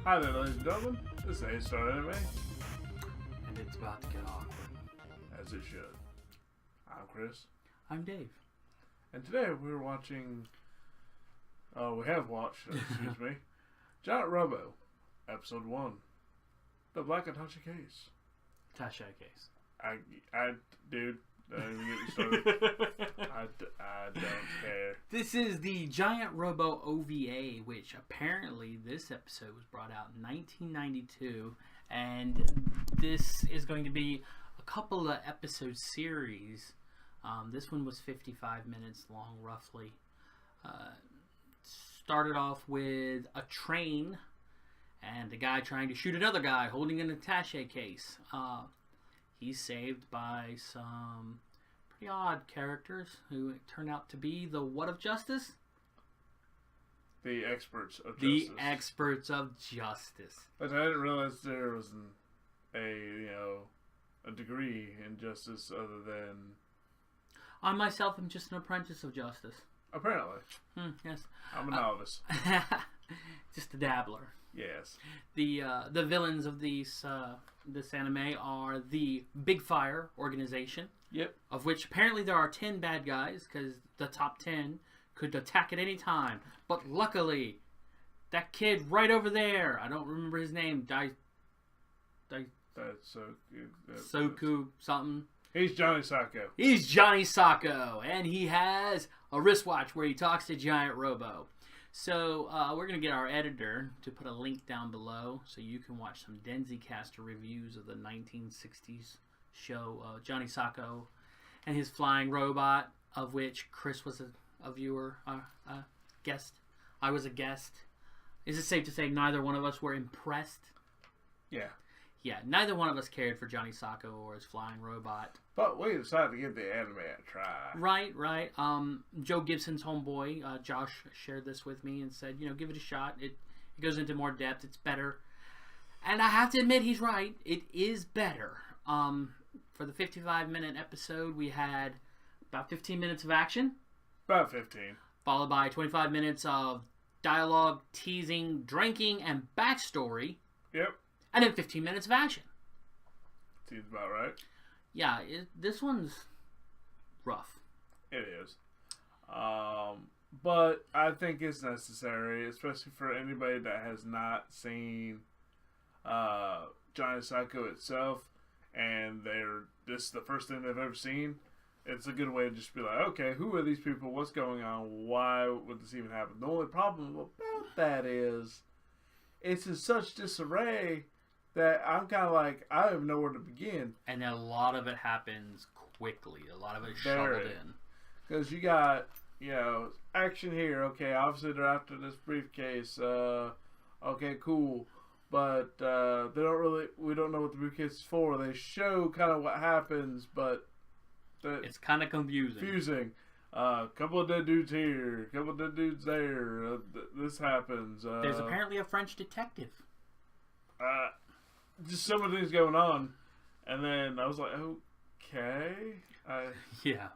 Hi there, ladies and gentlemen. This is A-Star Anime, And it's about to get awkward. as it should. I'm Chris, I'm Dave. and today we're watching. We have watched. Excuse me, Giant Robo, Episode 1, The Black Attaché Case. Tasha case. Dude, don't even get me started. I don't care. This is the Giant Robo OVA, which apparently this episode was brought out in 1992, and this is going to be a couple of episode series. This one was 55 minutes long, roughly. Started off with a train and a guy trying to shoot another guy holding an attaché case. He's saved by some pretty odd characters who turned out to be the what of justice? The experts of justice. The experts of justice. But I didn't realize there was a degree in justice other than. I myself am just an apprentice of justice. Apparently. Yes. I'm a novice. Just a dabbler. Yes. The villains of this anime are the Big Fire organization. Yep. Of which apparently there are 10 bad guys, because the top 10 could attack at any time. But luckily, that kid right over there, I don't remember his name, That's Soku something. He's Johnny Sacco. He's Johnny Sacco, and he has a wristwatch where he talks to Giant Robo. So we're going to get our editor to put a link down below so you can watch some Denzicaster reviews of the 1960s show Johnny Sacco and his flying robot, of which Chris was a viewer, a guest. I was a guest. Is it safe to say neither one of us were impressed? Yeah. Yeah, neither one of us cared for Johnny Sacco or his flying robot. But we decided to give the anime a try. Right. Joe Gibson's homeboy, Josh, shared this with me and said, give it a shot. It goes into more depth. It's better. And I have to admit, he's right. It is better. For the 55-minute episode, we had about 15 minutes of action. About 15. Followed by 25 minutes of dialogue, teasing, drinking, and backstory. Yep. And then 15 minutes of action. Seems about right. Yeah, this one's rough. It is. But I think it's necessary, especially for anybody that has not seen Johnny Sacco itself, and this is the first thing they've ever seen. It's a good way to just be like, okay, who are these people? What's going on? Why would this even happen? The only problem about that is it's in such disarray that I'm kind of like, I don't even know where to begin. And a lot of it happens quickly. A lot of it is shoveled in. Because you got, action here. Okay, obviously they're after this briefcase. Okay, cool. But we don't know what the briefcase is for. They show kind of what happens, but it's kind of confusing. Couple of dead dudes here, couple of dead dudes there. This happens. There's apparently a French detective. Just some of things going on, and then I was like, okay. Yeah.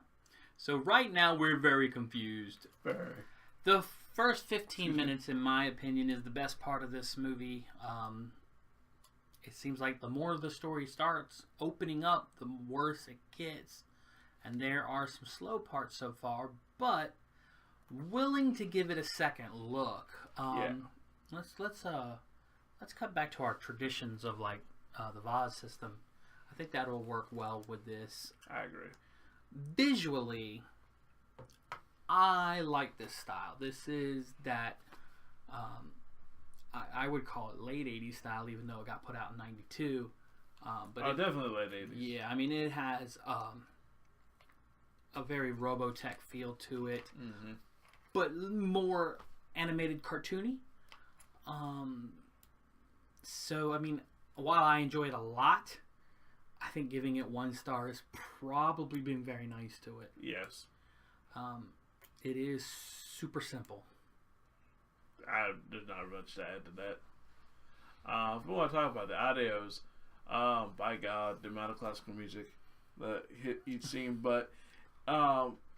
So right now we're very confused. Very. The first 15 minutes, in my opinion, is the best part of this movie. It seems like the more the story starts opening up, the worse it gets. And there are some slow parts so far, but willing to give it a second look. Let's cut back to our traditions of the Vaz system. I think that will work well with this. I agree. Visually, I like this style. This is that I would call it late 80s style, even though it got put out in 92. But definitely late 80s. Yeah, I mean, it has a very Robotech feel to it, but more animated, cartoony. So, I mean, while I enjoy it a lot, I think giving it 1 star is probably being very nice to it. Yes. It is super simple. There's not much to add to that. If we want to talk about the audios, by God, the amount of classical music that hit each scene, but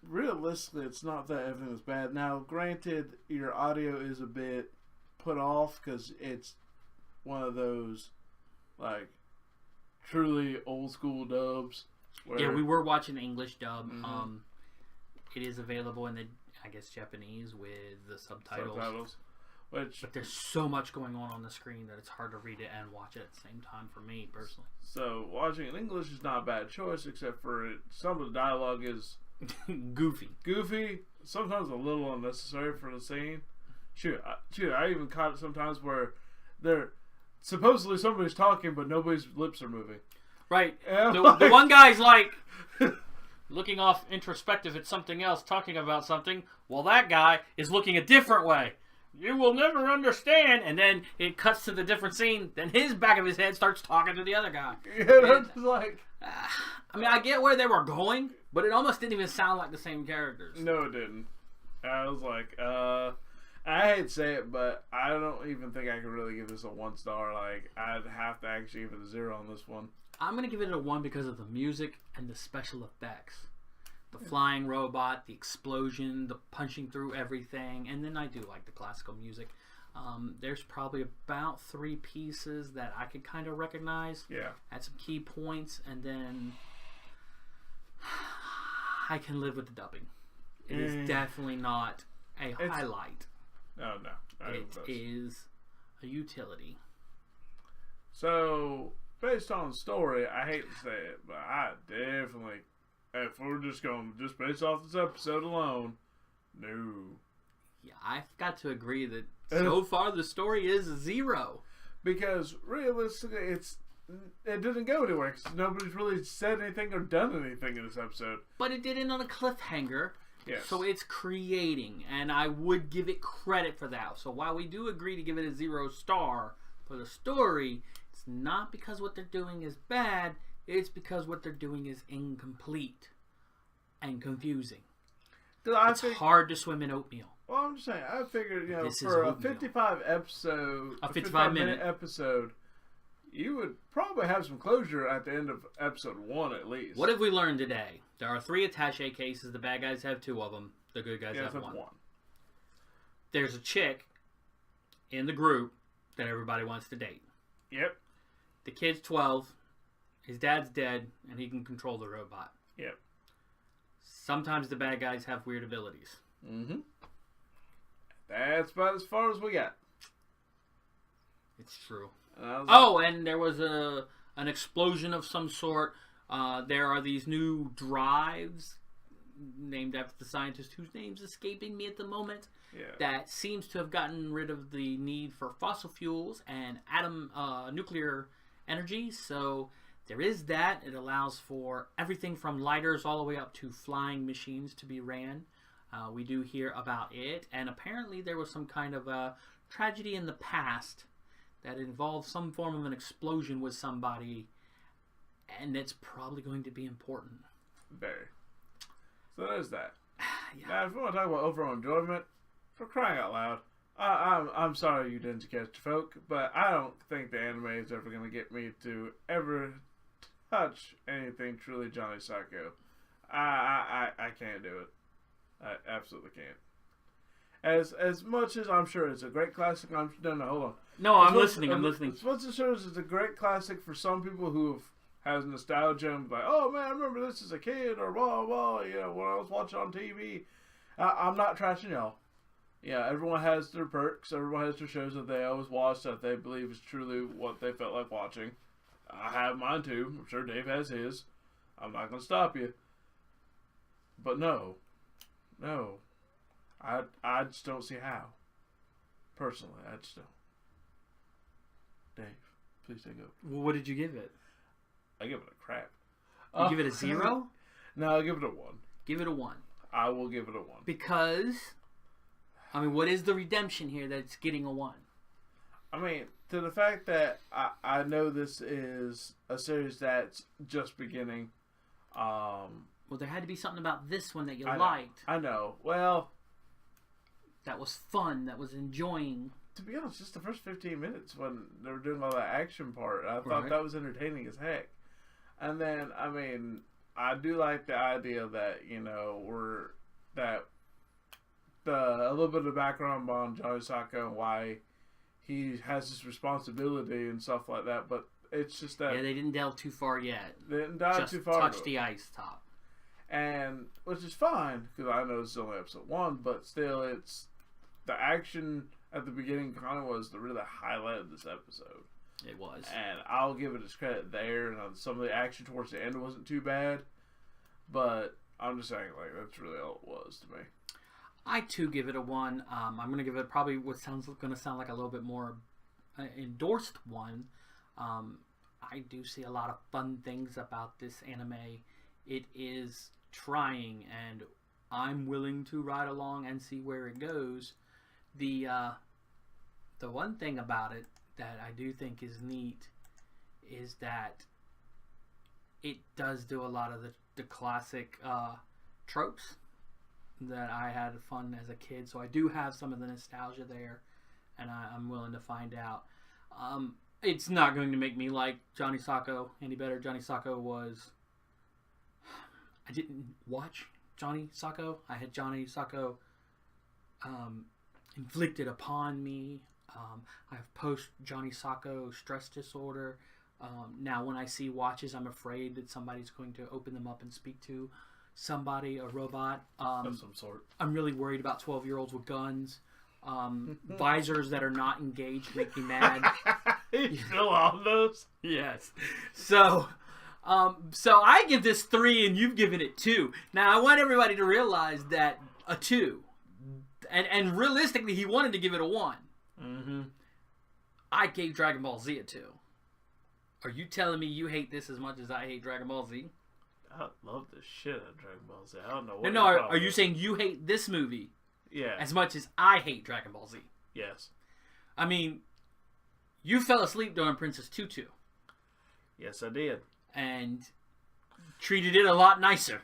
realistically, it's not that everything was bad. Now, granted, your audio is a bit put off because it's one of those, like, truly old school dubs. Yeah, we were watching the English dub. Mm-hmm. It is available in the, I guess, Japanese with the subtitles. But there's so much going on the screen that it's hard to read it and watch it at the same time for me, personally. So, watching in English is not a bad choice, except for some of the dialogue is goofy. Sometimes a little unnecessary for the scene. I even caught it sometimes where they're supposedly somebody's talking, but nobody's lips are moving. Right. Yeah, the one guy's like looking off introspective at something else, talking about something, while that guy is looking a different way. You will never understand. And then it cuts to the different scene. Then his back of his head starts talking to the other guy. Yeah, that's like... I mean, I get where they were going, but it almost didn't even sound like the same characters. No, it didn't. I was like, I hate to say it, but I don't even think I could really give this a 1 star. Like, I'd have to actually give it a 0 on this one. I'm going to give it a 1 because of the music and the special effects. The flying robot, the explosion, the punching through everything, and then I do like the classical music. There's probably about 3 pieces that I could kind of recognize at some key points, and then I can live with the dubbing. It is definitely not a highlight. Oh, no. It is a utility. So, based on the story, I hate to say it, but I definitely, if we're just going just based off this episode alone, no. Yeah, I've got to agree that so far the story is a 0. Because realistically, it didn't go anywhere because nobody's really said anything or done anything in this episode. But it did end on a cliffhanger. Yes. So it's creating, and I would give it credit for that. So while we do agree to give it a 0 star for the story, it's not because what they're doing is bad. It's because what they're doing is incomplete and confusing. It's hard to swim in oatmeal. Well, I'm just saying, I figured, for a 55-minute episode, you would probably have some closure at the end of episode 1 at least. What have we learned today? There are 3 attaché cases. The bad guys have 2 of them. The good guys have 1. There's a chick in the group that everybody wants to date. Yep. The kid's 12. His dad's dead, and he can control the robot. Yep. Sometimes the bad guys have weird abilities. Mm-hmm. That's about as far as we got. It's true. And and there was an explosion of some sort. There are these new drives named after the scientist whose name's escaping me at the moment. Yeah. That seems to have gotten rid of the need for fossil fuels and nuclear energy. So there is that. It allows for everything from lighters all the way up to flying machines to be ran. We do hear about it, and apparently there was some kind of a tragedy in the past that involved some form of an explosion with somebody, and it's probably going to be important. Very. So there's that. Yeah. Now, if we want to talk about overall enjoyment, for crying out loud, I'm sorry you didn't catch the folk, but I don't think the anime is ever going to get me to ever touch anything truly Johnny Psycho. I can't do it. I absolutely can't. As much as I'm sure it's a great classic, hold on. No, I'm listening. As much as sure it's a great classic for some people who has nostalgia and like, oh man, I remember this as a kid or blah blah. When I was watching on TV. I'm not trashing y'all. Yeah, everyone has their perks. Everyone has their shows that they always watch that they believe is truly what they felt like watching. I have mine too. I'm sure Dave has his. I'm not going to stop you. But no. I just don't see how. Personally, I just don't. Dave, please take over. Well, what did you give it? I give it a crap. You give it a 0? No, I'll give it a 1. Give it a 1. I will give it a 1. Because, what is the redemption here that's getting a 1? To the fact that I know this is a series that's just beginning. Well, there had to be something about this one that you liked. liked. I know. Well, that was fun. That was enjoying. To be honest, just the first 15 minutes when they were doing all that action part, I thought that was entertaining as heck. And then, I do like the idea that, a little bit of background on Johnny Sacco and why he has this responsibility and stuff like that. But it's just that they didn't delve too far yet. They didn't dive just too far. Touch the ice top. And which is fine because I know it's only episode 1, but still, it's the action at the beginning kind of was the really highlight of this episode. It was, and I'll give it its credit there. And some of the action towards the end wasn't too bad, but I'm just saying, like, that's really all it was to me. I too give it a 1. I'm going to give it probably what sounds going to sound like a little bit more endorsed 1. I do see a lot of fun things about this anime. It is trying, and I'm willing to ride along and see where it goes. The one thing about it that I do think is neat is that it does do a lot of the classic tropes that I had fun as a kid. So I do have some of the nostalgia there, and I'm willing to find out. It's not going to make me like Johnny Sacco any better. Johnny Sacco was... I didn't watch Johnny Sacco. I had Johnny Sacco inflicted upon me. I have post-Johnny Sacco stress disorder. Now when I see watches, I'm afraid that somebody's going to open them up and speak to somebody, a robot. Of some sort. I'm really worried about 12-year-olds with guns. Visors that are not engaged make me mad. You still on those? Yes. So I give this 3 and you've given it 2. Now I want everybody to realize that a 2. And realistically, he wanted to give it a 1. Mm-hmm. I gave Dragon Ball Z a 2. Are you telling me you hate this as much as I hate Dragon Ball Z? I love the shit out of Dragon Ball Z. I don't know what. No. Are you saying you hate this movie? Yeah. As much as I hate Dragon Ball Z? Yes. I mean, you fell asleep during Princess Tutu. Yes, I did. And treated it a lot nicer.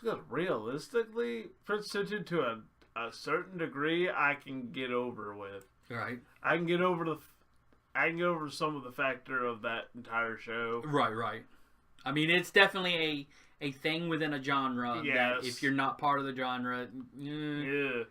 Because realistically, Princess Tutu to a certain degree, I can get over with. Right. I can get over some of the factor of that entire show. Right. I mean, it's definitely a thing within a genre. Yes. That if you're not part of the genre, Yeah.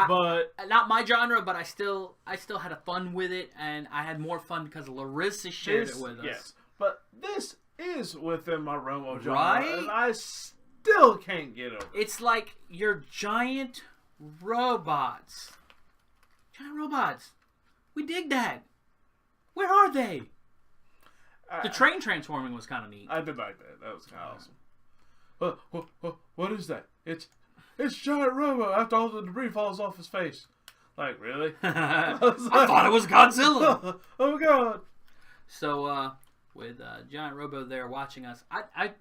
but not my genre. But I still had a fun with it, and I had more fun because Larissa shared it with us. Yes, but this is within my realm of genre, right? And I still can't get over it. It's like your giant robots. Giant robots. We dig that. Where are they? The train transforming was kind of neat. I did like that. That was kind of awesome. What is that? It's Giant Robo after all the debris falls off his face. Like, really? I thought it was Godzilla. Oh, God. So, with Giant Robo there watching us,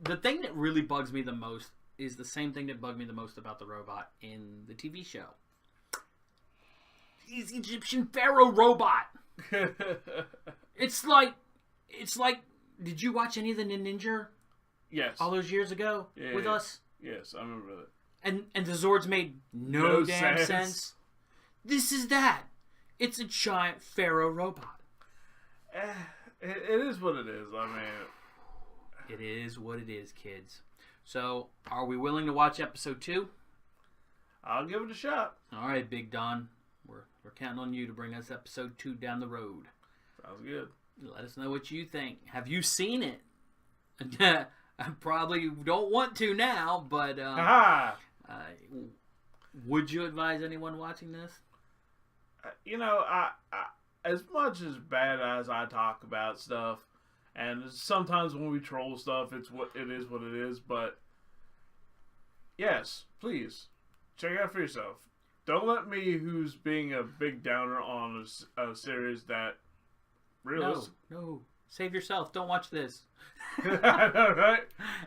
the thing that really bugs me the most is the same thing that bugged me the most about the robot in the TV show. He's Egyptian pharaoh robot. It's like, did you watch any of the Ninja? Yes. All those years ago with us? Yes, I remember that. And the Zords made no damn sense. This is that. It's a giant pharaoh robot. It is what it is. I mean... It is what it is, kids. So, are we willing to watch episode 2? I'll give it a shot. All right, Big Don. We're counting on you to bring us episode 2 down the road. Sounds good. Let us know what you think. Have you seen it? I probably don't want to now, but would you advise anyone watching this? You know, I as much as bad as I talk about stuff, and sometimes when we troll stuff, it's what it is. But yes, please check it out for yourself. Don't let me, who's being a big downer on a series that really. No, save yourself. Don't watch this. I know, right?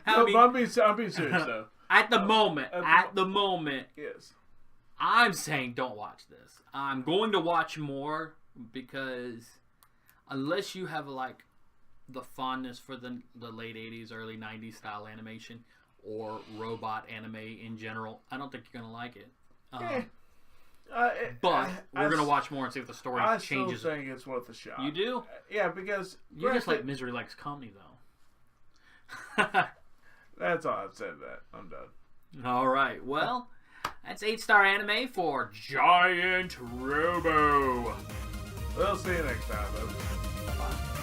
I'm being serious though. At the moment, yes. I'm saying don't watch this. I'm going to watch more because unless you have like the fondness for the late 80s, early 90s style animation or robot anime in general, I don't think you're going to like it. But we're going to watch more and see if the story changes. I still think it's worth a shot. You do? Yeah, because... You just like Misery Likes Comedy, though. That's all I've said that. I'm done. All right. Well, that's 8-star anime for Giant Robo. We'll see you next time, though. Bye.